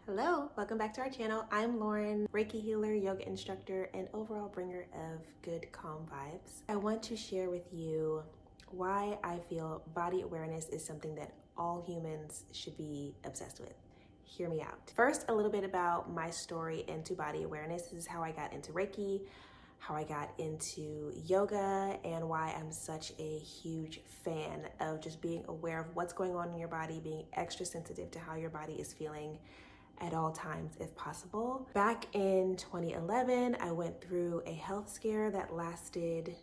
Hello, welcome back to our channel. I'm Lauren, Reiki healer, yoga instructor, and overall bringer of good, calm vibes. I want to share with you why I feel body awareness is something that all humans should be obsessed with. Hear me out. First, a little bit about my story into body awareness. This is how I got into Reiki, how I got into yoga, and why I'm such a huge fan of just being aware of what's going on in your body, being extra sensitive to how your body is feeling at all times if possible. Back in 2011, I went through a health scare that lasted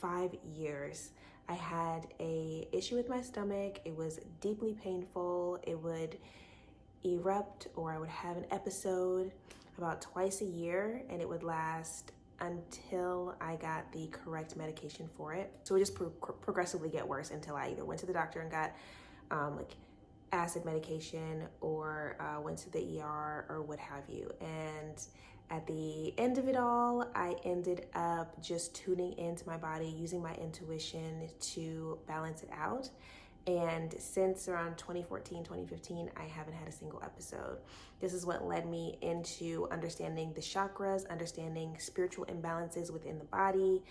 5 years. I had a issue with my stomach. It was deeply painful. It would erupt, or I would have an episode about twice a year, and it would last until I got the correct medication for it. So it just progressively get worse until I either went to the doctor and got acid medication or went to the ER or what have you. And at the end of it all, I ended up just tuning into my body, using my intuition to balance it out. And since around 2014, 2015, I haven't had a single episode. This is what led me into understanding the chakras, understanding spiritual imbalances within the body,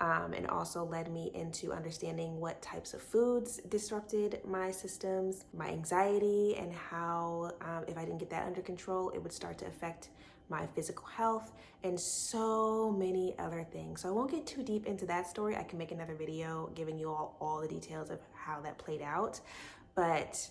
and also led me into understanding what types of foods disrupted my systems, my anxiety, and how if I didn't get that under control, it would start to affect my physical health, and so many other things. So I won't get too deep into that story. I can make another video giving you all the details of how that played out. But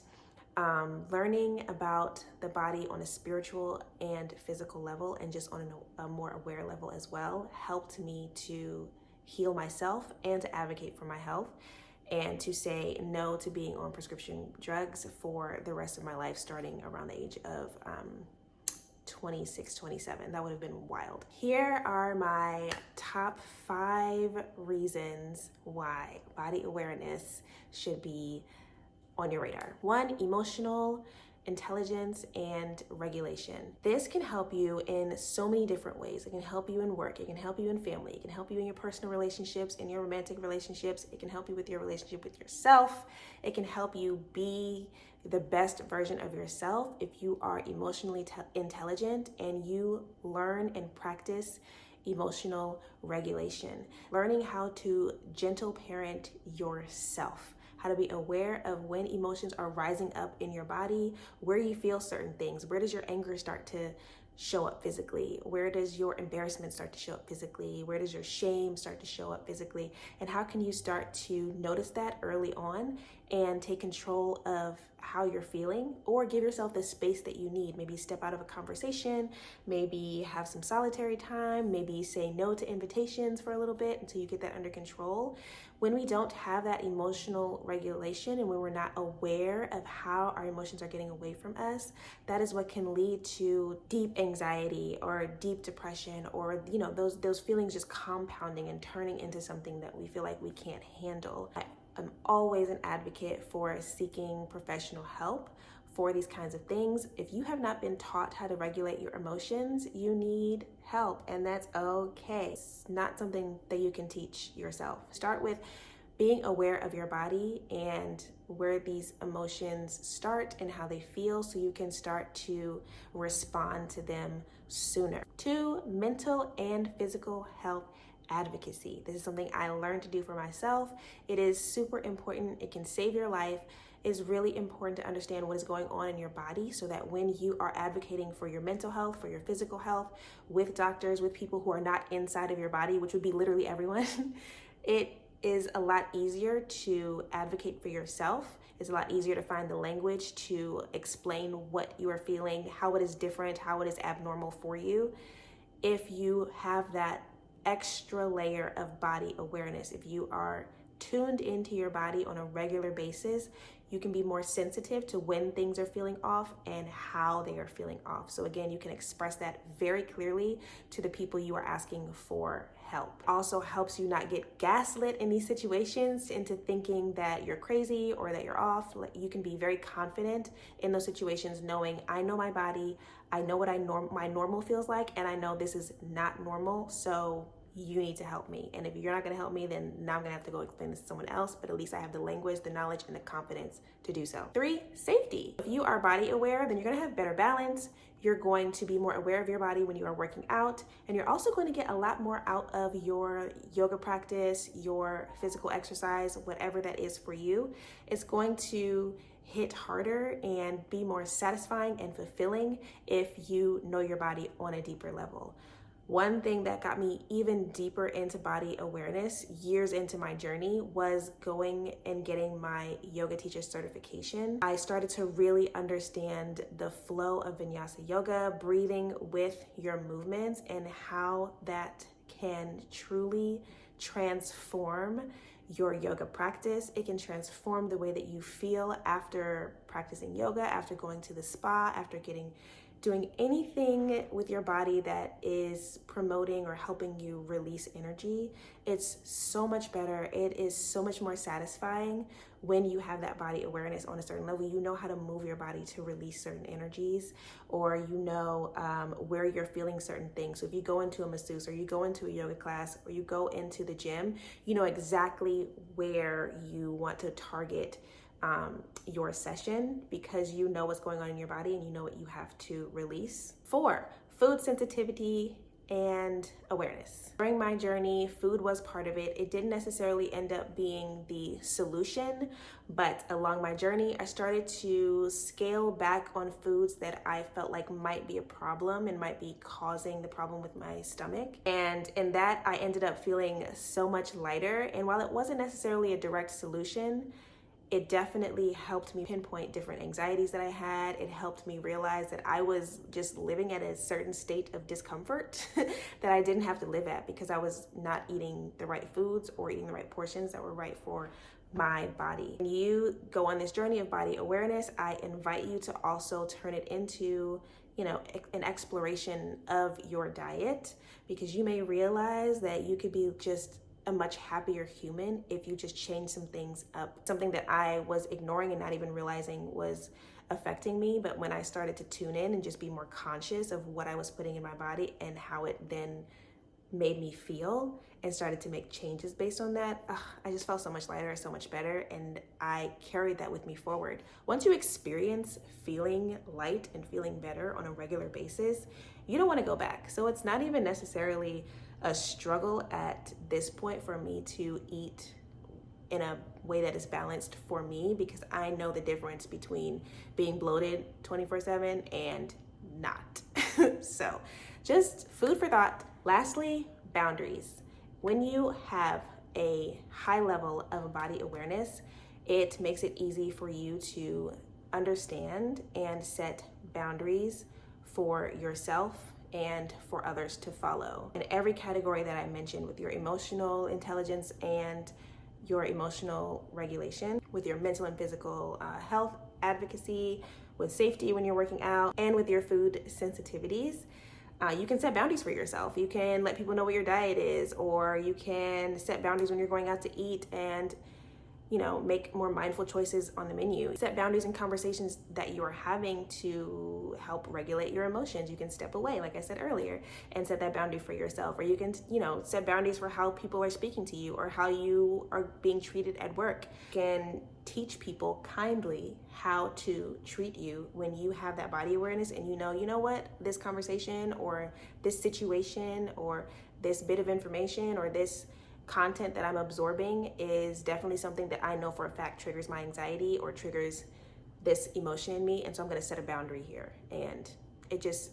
learning about the body on a spiritual and physical level, and just on a more aware level as well, helped me to heal myself and to advocate for my health, and to say no to being on prescription drugs for the rest of my life, starting around the age of 26, 27. That would have been wild. Here are my top 5 reasons why body awareness should be on your radar. 1, emotional intelligence and regulation. This can help you in so many different ways. It can help you in work, it can help you in family, it can help you in your personal relationships, in your romantic relationships, it can help you with your relationship with yourself, it can help you be the best version of yourself if you are emotionally intelligent and you learn and practice emotional regulation. Learning how to gentle parent yourself, how to be aware of when emotions are rising up in your body, where you feel certain things, where does your anger start to show up physically, where does your embarrassment start to show up physically, where does your shame start to show up physically, and how can you start to notice that early on and take control of how you're feeling, or give yourself the space that you need. Maybe step out of a conversation, maybe have some solitary time, maybe say no to invitations for a little bit until you get that under control. When we don't have that emotional regulation, and when we're not aware of how our emotions are getting away from us, that is what can lead to deep anxiety or deep depression, or those feelings just compounding and turning into something that we feel like we can't handle. I'm always an advocate for seeking professional help for these kinds of things. If you have not been taught how to regulate your emotions, you need help, and that's okay. It's not something that you can teach yourself. Start with being aware of your body and where these emotions start and how they feel, so you can start to respond to them sooner. 2, mental and physical health advocacy. This is something I learned to do for myself. It is super important. It can save your life. It's really important to understand what is going on in your body, so that when you are advocating for your mental health, for your physical health, with doctors, with people who are not inside of your body, which would be literally everyone, it is a lot easier to advocate for yourself. It's a lot easier to find the language to explain what you are feeling, how it is different, how it is abnormal for you, if you have that extra layer of body awareness. If you are tuned into your body on a regular basis, you can be more sensitive to when things are feeling off and how they are feeling off. So again, you can express that very clearly to the people you are asking for help. Also helps you not get gaslit in these situations into thinking that you're crazy or that you're off. You can be very confident in those situations, knowing I know my body, I know what my normal feels like, and I know this is not normal. So you need to help me. And if you're not going to help me, then now I'm going to have to go explain this to someone else, but at least I have the language, the knowledge, and the confidence to do so. 3, safety. If you are body aware, then you're going to have better balance. You're going to be more aware of your body when you are working out, and you're also going to get a lot more out of your yoga practice, your physical exercise, whatever that is for you. It's going to hit harder and be more satisfying and fulfilling if you know your body on a deeper level. One thing that got me even deeper into body awareness years into my journey was going and getting my yoga teacher certification. I started to really understand the flow of vinyasa yoga, breathing with your movements, and how that can truly transform your yoga practice. It can transform the way that you feel after practicing yoga, after going to the spa, after doing anything with your body that is promoting or helping you release energy. It's so much better. It is so much more satisfying when you have that body awareness on a certain level. You know how to move your body to release certain energies, or you know where you're feeling certain things. So if you go into a masseuse, or you go into a yoga class, or you go into the gym, you know exactly where you want to target your session, because you know what's going on in your body and you know what you have to release. 4, food sensitivity and awareness. During my journey, food was part of it. It didn't necessarily end up being the solution, but along my journey, I started to scale back on foods that I felt like might be a problem and might be causing the problem with my stomach. And in that, I ended up feeling so much lighter. And while it wasn't necessarily a direct solution, it definitely helped me pinpoint different anxieties that I had. It helped me realize that I was just living at a certain state of discomfort that I didn't have to live at, because I was not eating the right foods or eating the right portions that were right for my body. When you go on this journey of body awareness, I invite you to also turn it into, an exploration of your diet, because you may realize that you could be just a much happier human if you just change some things up. Something that I was ignoring and not even realizing was affecting me, but when I started to tune in and just be more conscious of what I was putting in my body and how it then made me feel, and started to make changes based on that, I just felt so much lighter, so much better, and I carried that with me forward. Once you experience feeling light and feeling better on a regular basis, you don't want to go back. So it's not even necessarily a struggle at this point for me to eat in a way that is balanced for me, because I know the difference between being bloated 24/7 and not. So just food for thought. Lastly, boundaries. When you have a high level of body awareness, it makes it easy for you to understand and set boundaries for yourself and for others to follow. In every category that I mentioned, with your emotional intelligence and your emotional regulation, with your mental and physical health advocacy, with safety when you're working out, and with your food sensitivities, you can set boundaries for yourself. You can let people know what your diet is, or you can set boundaries when you're going out to eat and make more mindful choices on the menu. Set boundaries in conversations that you are having to help regulate your emotions. You can step away, like I said earlier, and set that boundary for yourself. Or you can, set boundaries for how people are speaking to you or how you are being treated at work. You can teach people kindly how to treat you when you have that body awareness, and you know what, this conversation or this situation or this bit of information or this content that I'm absorbing is definitely something that I know for a fact triggers my anxiety or triggers this emotion in me, and so I'm going to set a boundary here. And it just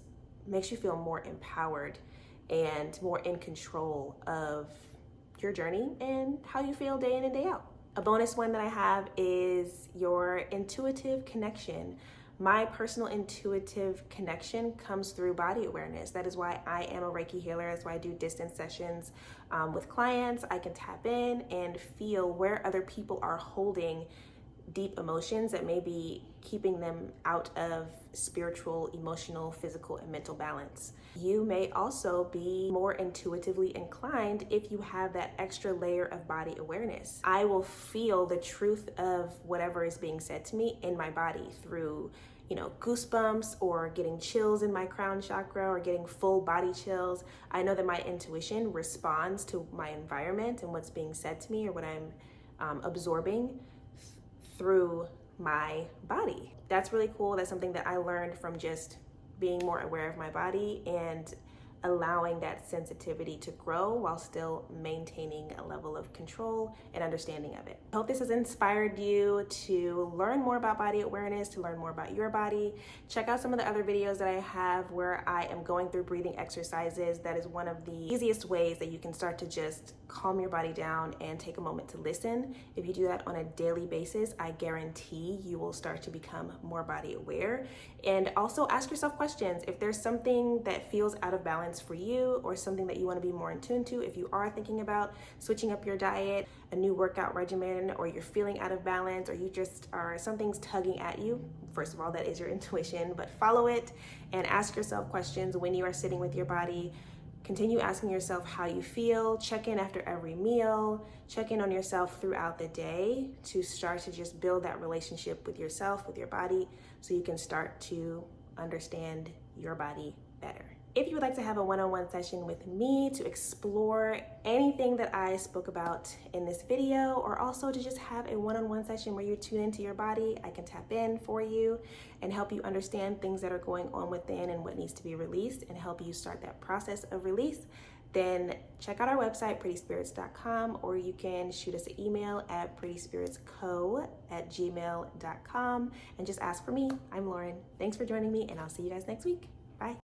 makes you feel more empowered and more in control of your journey and how you feel day in and day out. A bonus one that I have is your intuitive connection. My personal intuitive connection comes through body awareness. That is why I am a Reiki healer. That's why I do distance sessions with clients. I can tap in and feel where other people are holding deep emotions that may be keeping them out of spiritual, emotional, physical, and mental balance. You may also be more intuitively inclined if you have that extra layer of body awareness. I will feel the truth of whatever is being said to me in my body through goosebumps or getting chills in my crown chakra or getting full body chills, I know that my intuition responds to my environment and what's being said to me or what I'm absorbing through my body. That's really cool. That's something that I learned from just being more aware of my body and allowing that sensitivity to grow while still maintaining a level of control and understanding of it. I hope this has inspired you to learn more about body awareness, to learn more about your body. Check out some of the other videos that I have where I am going through breathing exercises. That is one of the easiest ways that you can start to just calm your body down and take a moment to listen. If you do that on a daily basis, I guarantee you will start to become more body aware. And also ask yourself questions. If there's something that feels out of balance for you or something that you want to be more in tune to, if you are thinking about switching up your diet, a new workout regimen, or you're feeling out of balance, or you just are, something's tugging at you, first of all, that is your intuition, but follow it and ask yourself questions when you are sitting with your body. Continue asking yourself how you feel. Check in after every meal. Check in on yourself throughout the day to start to just build that relationship with yourself, with your body, so you can start to understand your body better. If you would like to have a one-on-one session with me to explore anything that I spoke about in this video, or also to just have a one-on-one session where you tune into your body, I can tap in for you and help you understand things that are going on within and what needs to be released and help you start that process of release, then check out our website, prettyspirits.com, or you can shoot us an email at prettyspiritsco@gmail.com and just ask for me. I'm Lauren. Thanks for joining me, and I'll see you guys next week.